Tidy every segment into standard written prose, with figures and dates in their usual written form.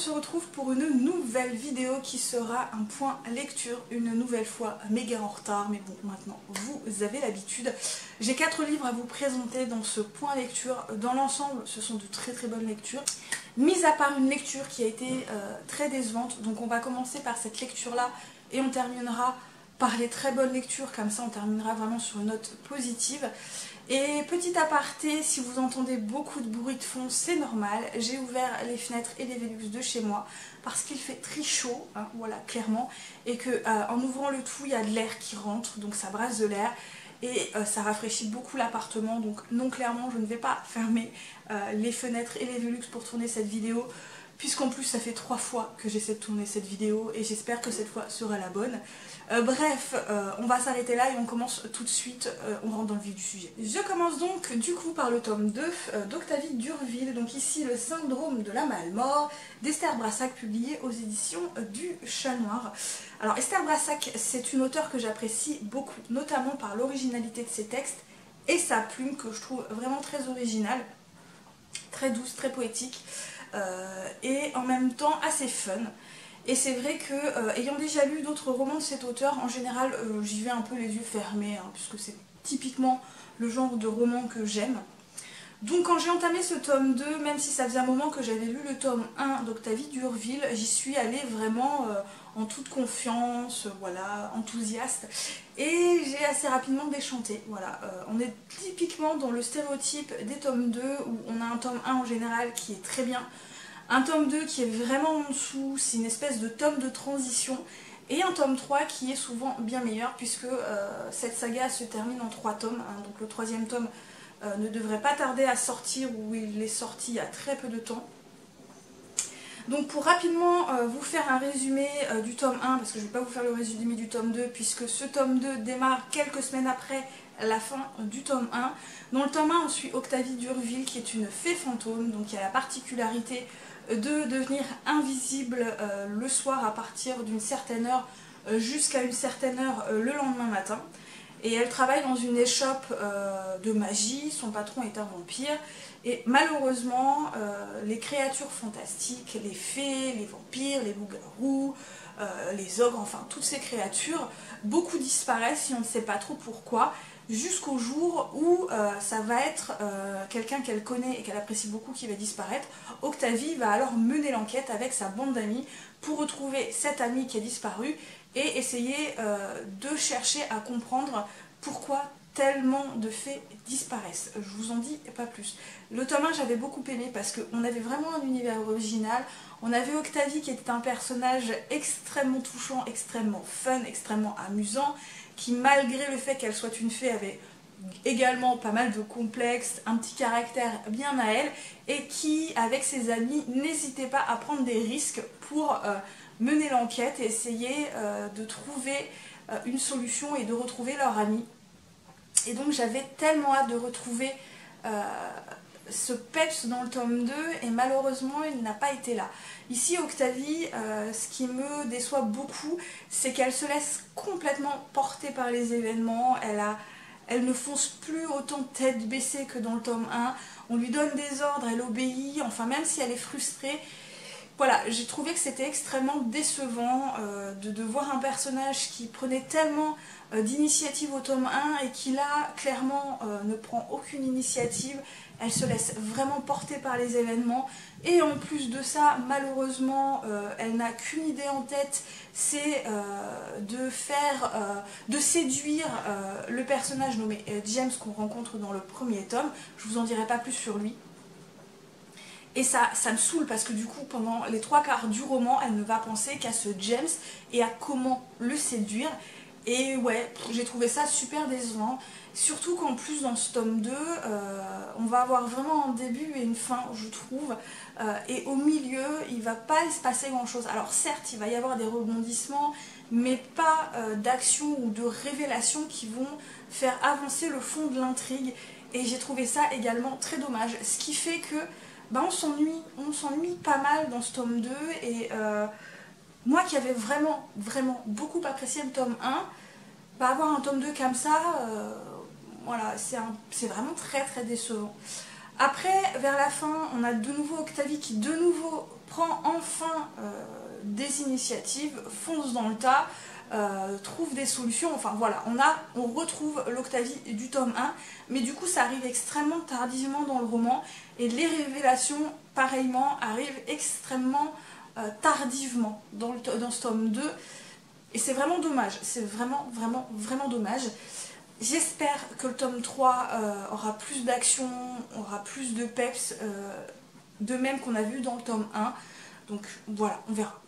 se retrouve pour une nouvelle vidéo qui sera un point lecture, une nouvelle fois méga en retard, mais bon, maintenant vous avez l'habitude. J'ai 4 livres à vous présenter dans ce point lecture. Dans l'ensemble, ce sont de très très bonnes lectures, mis à part une lecture qui a été très décevante. Donc on va commencer par cette lecture-là et on terminera par les très bonnes lectures, comme ça on terminera vraiment sur une note positive. Et petit aparté, si vous entendez beaucoup de bruit de fond, c'est normal. J'ai ouvert les fenêtres et les Velux de chez moi parce qu'il fait très chaud, hein, voilà, clairement. Et que en ouvrant le tout, il y a de l'air qui rentre, donc ça brasse de l'air. Et ça rafraîchit beaucoup l'appartement, donc non, clairement je ne vais pas fermer les fenêtres et les Velux pour tourner cette vidéo, puisqu'en plus ça fait 3 fois que j'essaie de tourner cette vidéo et j'espère que cette fois sera la bonne. Bref, on va s'arrêter là et on commence tout de suite, on rentre dans le vif du sujet. Je commence donc du coup par le tome 2 d'Octavie Durville, donc ici le syndrome de la Malle-Mort d'Esther Brassac, publié aux éditions du Chat Noir. Alors Esther Brassac, c'est une auteure que j'apprécie beaucoup, notamment par l'originalité de ses textes et sa plume que je trouve vraiment très originale, très douce, très poétique et en même temps assez fun. Et c'est vrai que, ayant déjà lu d'autres romans de cet auteur, en général, j'y vais un peu les yeux fermés, hein, puisque c'est typiquement le genre de roman que j'aime. Donc quand j'ai entamé ce tome 2, même si ça faisait un moment que j'avais lu le tome 1 d'Octavie Durville, j'y suis allée vraiment en toute confiance, voilà, enthousiaste. Et j'ai assez rapidement déchanté, voilà. On est typiquement dans le stéréotype des tomes 2, où on a un tome 1 en général qui est très bien, un tome 2 qui est vraiment en dessous, c'est une espèce de tome de transition, et un tome 3 qui est souvent bien meilleur, puisque cette saga se termine en 3 tomes, hein, donc le 3e tome ne devrait pas tarder à sortir, ou il est sorti il y a très peu de temps. Donc pour rapidement vous faire un résumé du tome 1, parce que je ne vais pas vous faire le résumé du tome 2, puisque ce tome 2 démarre quelques semaines après la fin du tome 1. Dans le tome 1, on suit Octavie Durville, qui est une fée fantôme, donc qui a la particularité de devenir invisible le soir à partir d'une certaine heure jusqu'à une certaine heure le lendemain matin. Et elle travaille dans une échoppe de magie, son patron est un vampire, et malheureusement les créatures fantastiques, les fées, les vampires, les loups-garous, les ogres, enfin toutes ces créatures, beaucoup disparaissent et on ne sait pas trop pourquoi, jusqu'au jour où ça va être quelqu'un qu'elle connaît et qu'elle apprécie beaucoup qui va disparaître. Octavie va alors mener l'enquête avec sa bande d'amis pour retrouver cette amie qui a disparu et essayer de chercher à comprendre pourquoi tellement de fées disparaissent. Je vous en dis pas plus. Le tome 1 j'avais beaucoup aimé parce qu'on avait vraiment un univers original. On avait Octavie qui était un personnage extrêmement touchant, extrêmement fun, extrêmement amusant, qui malgré le fait qu'elle soit une fée avait également pas mal de complexes, un petit caractère bien à elle, et qui avec ses amis n'hésitait pas à prendre des risques pour mener l'enquête et essayer de trouver une solution et de retrouver leur ami. Et donc j'avais tellement hâte de retrouver ce peps dans le tome 2 et malheureusement il n'a pas été là. Ici Octavie, ce qui me déçoit beaucoup, c'est qu'elle se laisse complètement porter par les événements. Elle ne fonce plus autant tête baissée que dans le tome 1. On lui donne des ordres, elle obéit, enfin même si elle est frustrée. Voilà, j'ai trouvé que c'était extrêmement décevant de voir un personnage qui prenait tellement d'initiative au tome 1 et qui là, clairement, ne prend aucune initiative. Elle se laisse vraiment porter par les événements. Et en plus de ça, malheureusement, elle n'a qu'une idée en tête, c'est de séduire le personnage nommé James qu'on rencontre dans le premier tome. Je vous en dirai pas plus sur lui. Et ça me saoule parce que du coup, pendant les 3/4 du roman, elle ne va penser qu'à ce James et à comment le séduire. Et ouais, j'ai trouvé ça super décevant. Surtout qu'en plus, dans ce tome 2, on va avoir vraiment un début et une fin, je trouve. Et au milieu, il ne va pas se passer grand-chose. Alors certes, il va y avoir des rebondissements, mais pas d'action ou de révélation qui vont faire avancer le fond de l'intrigue. Et j'ai trouvé ça également très dommage. Ce qui fait que on s'ennuie pas mal dans ce tome 2 et moi qui avais vraiment beaucoup apprécié le tome 1, avoir un tome 2 comme ça, voilà, c'est vraiment très décevant. Après, vers la fin, on a de nouveau Octavie qui de nouveau prend enfin des initiatives, fonce dans le tas, trouve des solutions, enfin voilà, on retrouve l'Octavie du tome 1, mais du coup ça arrive extrêmement tardivement dans le roman, et les révélations, pareillement, arrivent extrêmement tardivement dans ce tome 2, et c'est vraiment dommage, c'est vraiment dommage. J'espère que le tome 3 aura plus d'action, aura plus de peps, de même qu'on a vu dans le tome 1. Donc voilà, on verra.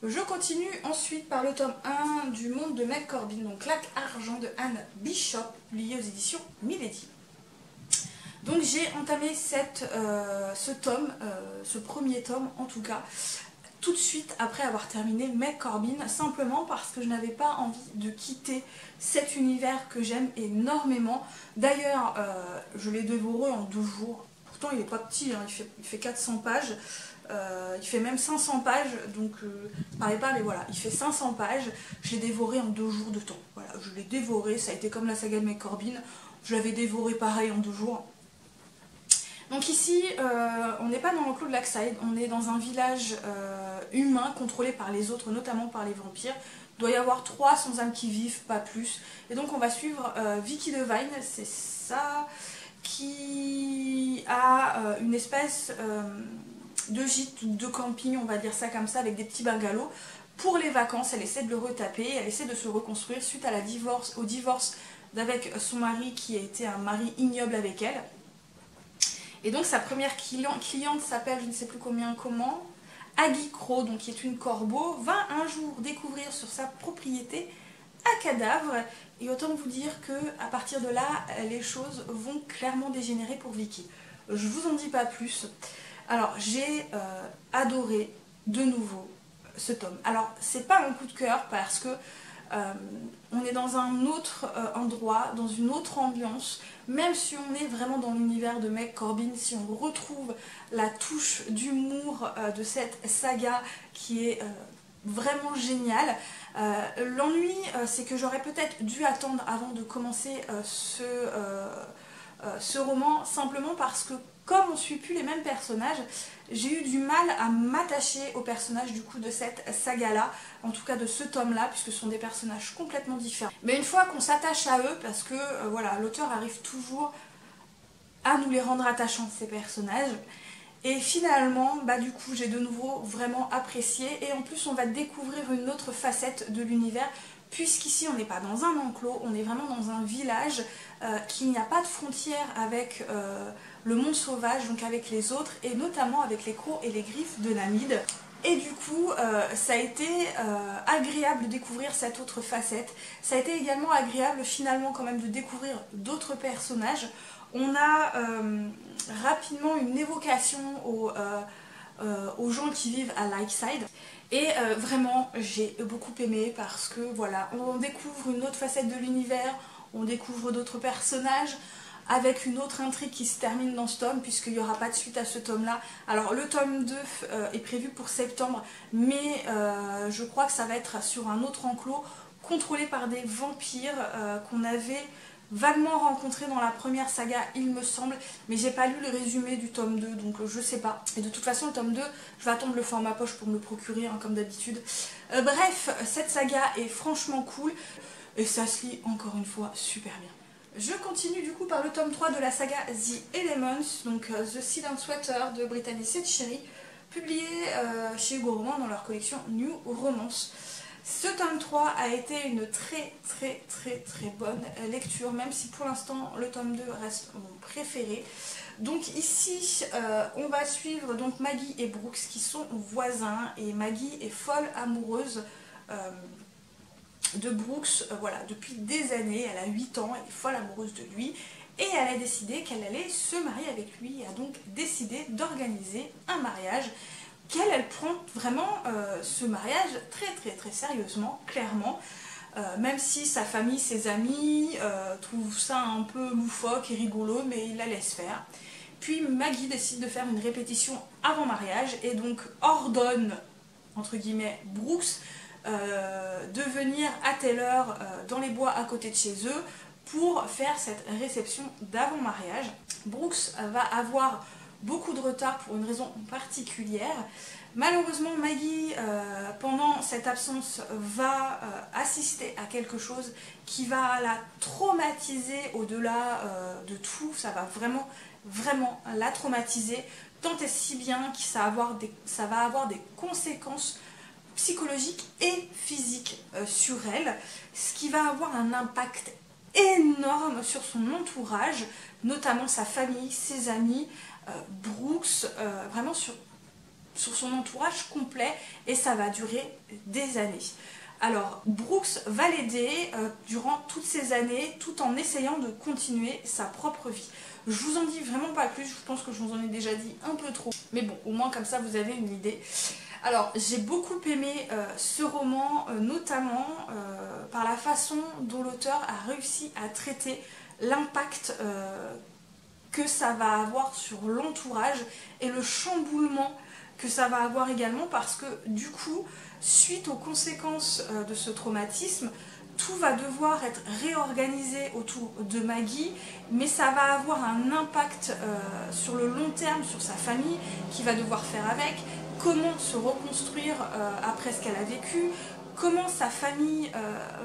Je continue ensuite par le tome 1 du Monde de Meg Corbin, donc Lac Argent de Anne Bishop, publié aux éditions Milady. Donc j'ai entamé ce tome, ce premier tome en tout cas, tout de suite après avoir terminé Meg Corbin, simplement parce que je n'avais pas envie de quitter cet univers que j'aime énormément. D'ailleurs, je l'ai dévoré en 2 jours. Pourtant, il n'est pas petit, hein, il fait 400 pages. Il fait même 500 pages, donc ça paraît pas, mais voilà, il fait 500 pages. Je l'ai dévoré en 2 jours de temps. Voilà, je l'ai dévoré, ça a été comme la saga de Meg Corbin. Je l'avais dévoré pareil en 2 jours. Donc ici, on n'est pas dans l'enclos de Lakside, on est dans un village humain contrôlé par les autres, notamment par les vampires. Il doit y avoir 3 sans âme qui vivent, pas plus. Et donc on va suivre Vicky Devine, c'est ça, qui a une espèce de gîte ou de camping, on va dire ça comme ça, avec des petits bungalows. Pour les vacances, elle essaie de le retaper, elle essaie de se reconstruire suite au divorce d'avec son mari qui a été un mari ignoble avec elle. Et donc sa première cliente s'appelle, je ne sais plus comment, Aggie Crow, donc qui est une corbeau, va un jour découvrir sur sa propriété un cadavre. Et autant vous dire que à partir de là, les choses vont clairement dégénérer pour Vicky. Je vous en dis pas plus. Alors j'ai adoré de nouveau ce tome. Alors c'est pas un coup de cœur parce que on est dans un autre endroit, dans une autre ambiance, même si on est vraiment dans l'univers de Meg Corbin, si on retrouve la touche d'humour de cette saga qui est vraiment géniale. L'ennui, c'est que j'aurais peut-être dû attendre avant de commencer ce roman, simplement parce que comme on ne suit plus les mêmes personnages, j'ai eu du mal à m'attacher aux personnages du coup de cette saga-là, en tout cas de ce tome-là, puisque ce sont des personnages complètement différents. Mais une fois qu'on s'attache à eux, parce que voilà, l'auteur arrive toujours à nous les rendre attachants, ces personnages, et finalement, bah du coup, j'ai de nouveau vraiment apprécié, et en plus on va découvrir une autre facette de l'univers, puisqu'ici on n'est pas dans un enclos, on est vraiment dans un village qui n'y a pas de frontière avec le monde sauvage, donc avec les autres, et notamment avec les crocs et les griffes de Namid. Et du coup, ça a été agréable de découvrir cette autre facette. Ça a été également agréable finalement quand même de découvrir d'autres personnages. On a rapidement une évocation aux gens qui vivent à Lakeside. Et vraiment, j'ai beaucoup aimé parce que voilà, on découvre une autre facette de l'univers, on découvre d'autres personnages, avec une autre intrigue qui se termine dans ce tome, puisqu'il n'y aura pas de suite à ce tome-là. Alors le tome 2 est prévu pour septembre, mais je crois que ça va être sur un autre enclos, contrôlé par des vampires qu'on avait vaguement rencontrés dans la première saga, il me semble, mais j'ai pas lu le résumé du tome 2, donc je sais pas. Et de toute façon, le tome 2, je vais attendre le format poche pour me le procurer, hein, comme d'habitude. Bref, cette saga est franchement cool, et ça se lit encore une fois super bien. Je continue du coup par le tome 3 de la saga The Elements, donc The Silent Sweater de Brittany Setcherry, publié chez Hugo Roman dans leur collection New Romance. Ce tome 3 a été une très bonne lecture, même si pour l'instant le tome 2 reste mon préféré. Donc ici, on va suivre donc Maggie et Brooks qui sont voisins, et Maggie est folle amoureuse de Brooks, voilà, depuis des années. Elle a 8 ans, elle est folle amoureuse de lui, et elle a décidé qu'elle allait se marier avec lui, et a donc décidé d'organiser un mariage. Elle prend vraiment ce mariage très sérieusement, clairement, même si sa famille, ses amis trouvent ça un peu loufoque et rigolo, mais il la laisse faire. Puis Maggie décide de faire une répétition avant mariage, et donc ordonne, entre guillemets, Brooks de venir à telle heure dans les bois à côté de chez eux pour faire cette réception d'avant-mariage. Brooks va avoir beaucoup de retard pour une raison particulière. Malheureusement, Maggie, pendant cette absence, va assister à quelque chose qui va la traumatiser au-delà de tout. Ça va vraiment la traumatiser, tant et si bien que ça va avoir des conséquences psychologiques et physiques sur elle, ce qui va avoir un impact énorme sur son entourage, notamment sa famille, ses amis, Brooks, vraiment sur son entourage complet, et ça va durer des années. Alors Brooks va l'aider durant toutes ces années tout en essayant de continuer sa propre vie. Je vous en dis vraiment pas plus, je pense que je vous en ai déjà dit un peu trop, mais bon, au moins comme ça vous avez une idée. Alors j'ai beaucoup aimé ce roman, notamment par la façon dont l'auteur a réussi à traiter l'impact que ça va avoir sur l'entourage et le chamboulement que ça va avoir également, parce que du coup, suite aux conséquences de ce traumatisme, tout va devoir être réorganisé autour de Maggie, mais ça va avoir un impact sur le long terme, sur sa famille, qui va devoir faire avec, comment se reconstruire après ce qu'elle a vécu, comment sa famille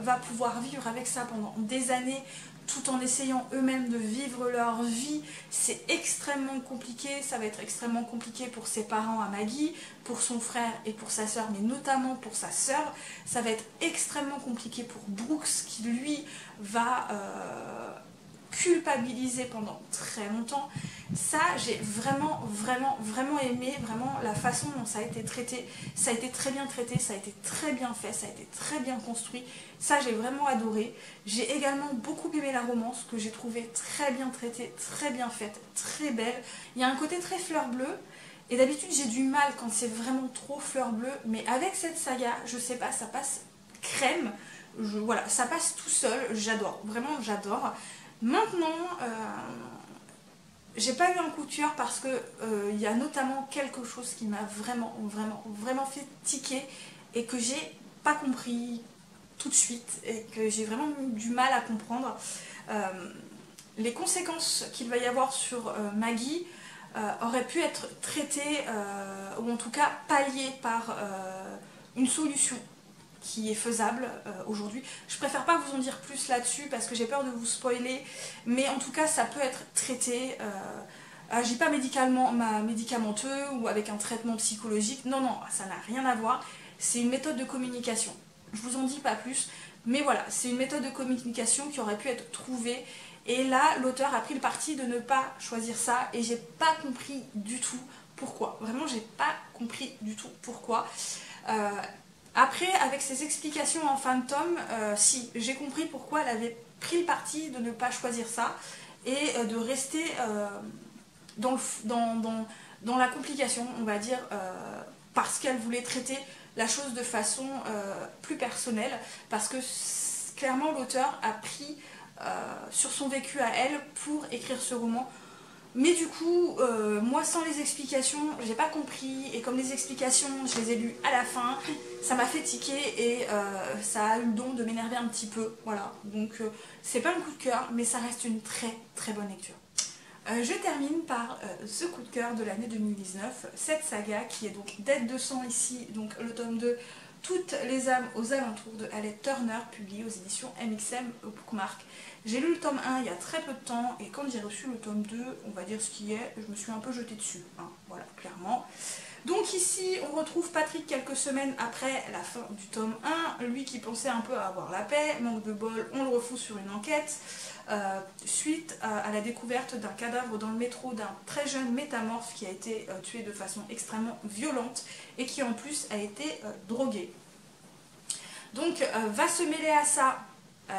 va pouvoir vivre avec ça pendant des années, tout en essayant eux-mêmes de vivre leur vie. C'est extrêmement compliqué, ça va être extrêmement compliqué pour ses parents à Maggie, pour son frère et pour sa sœur, mais notamment pour sa sœur. Ça va être extrêmement compliqué pour Brooks, qui lui va culpabiliser pendant très longtemps. Ça, j'ai vraiment aimé vraiment la façon dont ça a été traité. Ça a été très bien traité, ça a été très bien fait, ça a été très bien construit. Ça, j'ai vraiment adoré. J'ai également beaucoup aimé la romance, que j'ai trouvé très bien traitée, très bien faite, très belle. Il y a un côté très fleur bleue, et d'habitude j'ai du mal quand c'est vraiment trop fleur bleue, mais avec cette saga, je sais pas, ça passe crème. Voilà, ça passe tout seul, j'adore, vraiment j'adore. Maintenant, j'ai pas eu un coup de cœur parce que il y a notamment quelque chose qui m'a vraiment fait tiquer et que j'ai pas compris tout de suite et que j'ai vraiment eu du mal à comprendre. Les conséquences qu'il va y avoir sur Maggie auraient pu être traitées ou en tout cas palliées par une solution qui est faisable aujourd'hui. Je préfère pas vous en dire plus là-dessus parce que j'ai peur de vous spoiler, mais en tout cas ça peut être traité, je dis pas médicamenteux ou avec un traitement psychologique, non, ça n'a rien à voir, c'est une méthode de communication. Je vous en dis pas plus, mais voilà, c'est une méthode de communication qui aurait pu être trouvée, et là l'auteur a pris le parti de ne pas choisir ça, et j'ai pas compris du tout pourquoi. Vraiment, j'ai pas compris du tout pourquoi. Après, avec ses explications en fin de tome, si, j'ai compris pourquoi elle avait pris le parti de ne pas choisir ça et de rester dans la complication, on va dire, parce qu'elle voulait traiter la chose de façon plus personnelle, parce que clairement l'auteur a pris sur son vécu à elle pour écrire ce roman. Mais du coup, moi sans les explications, j'ai pas compris, et comme les explications, je les ai lues à la fin, ça m'a fait tiquer et ça a eu le don de m'énerver un petit peu, voilà. Donc c'est pas un coup de cœur, mais ça reste une très bonne lecture. Je termine par ce coup de cœur de l'année 2019, cette saga qui est donc Dette de sang ici, donc le tome 2, Toutes les âmes aux alentours de Alec Turner, publié aux éditions MXM Bookmark. J'ai lu le tome 1 il y a très peu de temps, et quand j'ai reçu le tome 2, on va dire ce qui est, je me suis un peu jetée dessus, hein, voilà, clairement. Donc ici, on retrouve Patrick quelques semaines après la fin du tome 1, lui qui pensait un peu avoir la paix, manque de bol, on le refout sur une enquête, suite à la découverte d'un cadavre dans le métro d'un très jeune métamorphe qui a été tué de façon extrêmement violente et qui en plus a été drogué. Donc va se mêler à ça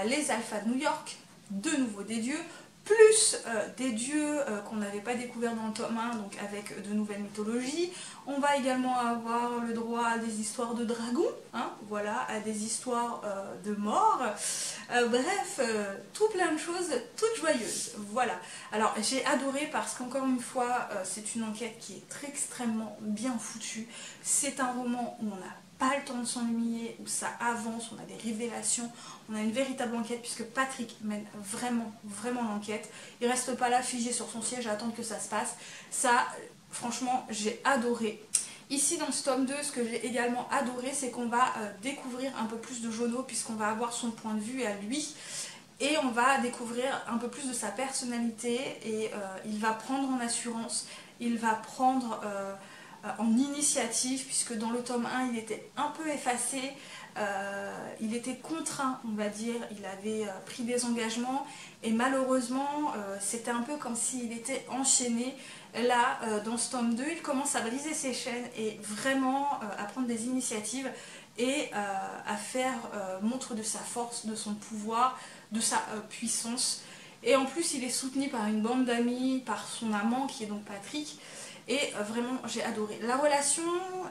les Alphas de New York, de nouveau des dieux, plus des dieux qu'on n'avait pas découverts dans le tome 1, donc avec de nouvelles mythologies. On va également avoir le droit à des histoires de dragons, hein, voilà, à des histoires de morts, bref, tout plein de choses, toutes joyeuses, voilà. Alors j'ai adoré parce qu'encore une fois, c'est une enquête qui est extrêmement bien foutue, c'est un roman où on a pas le temps de s'ennuyer, où ça avance, on a des révélations, on a une véritable enquête puisque Patrick mène vraiment l'enquête. Il reste pas là figé sur son siège à attendre que ça se passe. Ça, franchement, j'ai adoré. Ici dans ce tome 2, ce que j'ai également adoré, c'est qu'on va découvrir un peu plus de Jono puisqu'on va avoir son point de vue à lui. Et on va découvrir un peu plus de sa personnalité et il va prendre en assurance, il va prendre en initiative puisque dans le tome 1 il était un peu effacé, il était contraint on va dire, il avait pris des engagements et malheureusement c'était un peu comme s'il était enchaîné. Là dans ce tome 2 il commence à briser ses chaînes et vraiment à prendre des initiatives et à faire montre de sa force, de son pouvoir, de sa puissance. Et en plus il est soutenu par une bande d'amis, par son amant qui est donc Patrick. Et vraiment j'ai adoré. La relation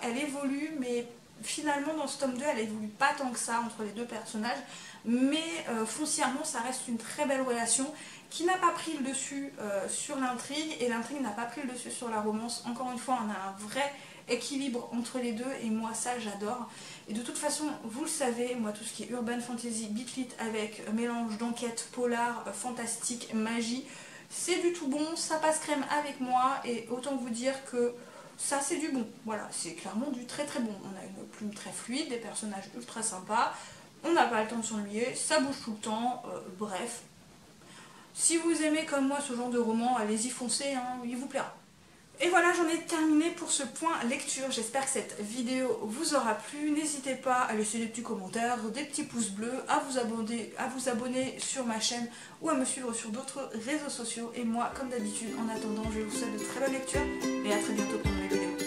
elle évolue mais finalement dans ce tome 2 elle évolue pas tant que ça entre les deux personnages. Mais foncièrement ça reste une très belle relation qui n'a pas pris le dessus sur l'intrigue et l'intrigue n'a pas pris le dessus sur la romance. Encore une fois on a un vrai équilibre entre les deux et moi ça j'adore. Et de toute façon vous le savez, moi tout ce qui est urban fantasy, beatlit avec mélange d'enquête, polar, fantastique, magie, c'est du tout bon, ça passe crème avec moi et autant vous dire que ça c'est du bon. Voilà, c'est clairement du très bon. On a une plume très fluide, des personnages ultra sympas, on n'a pas le temps de s'ennuyer, ça bouge tout le temps, bref. Si vous aimez comme moi ce genre de roman, allez-y foncez, hein, il vous plaira. Et voilà, j'en ai terminé pour ce point lecture. J'espère que cette vidéo vous aura plu. N'hésitez pas à laisser des petits commentaires, des petits pouces bleus, à vous abonner sur ma chaîne ou à me suivre sur d'autres réseaux sociaux. Et moi, comme d'habitude, en attendant, je vous souhaite de très bonnes lectures et à très bientôt pour une nouvelle vidéo.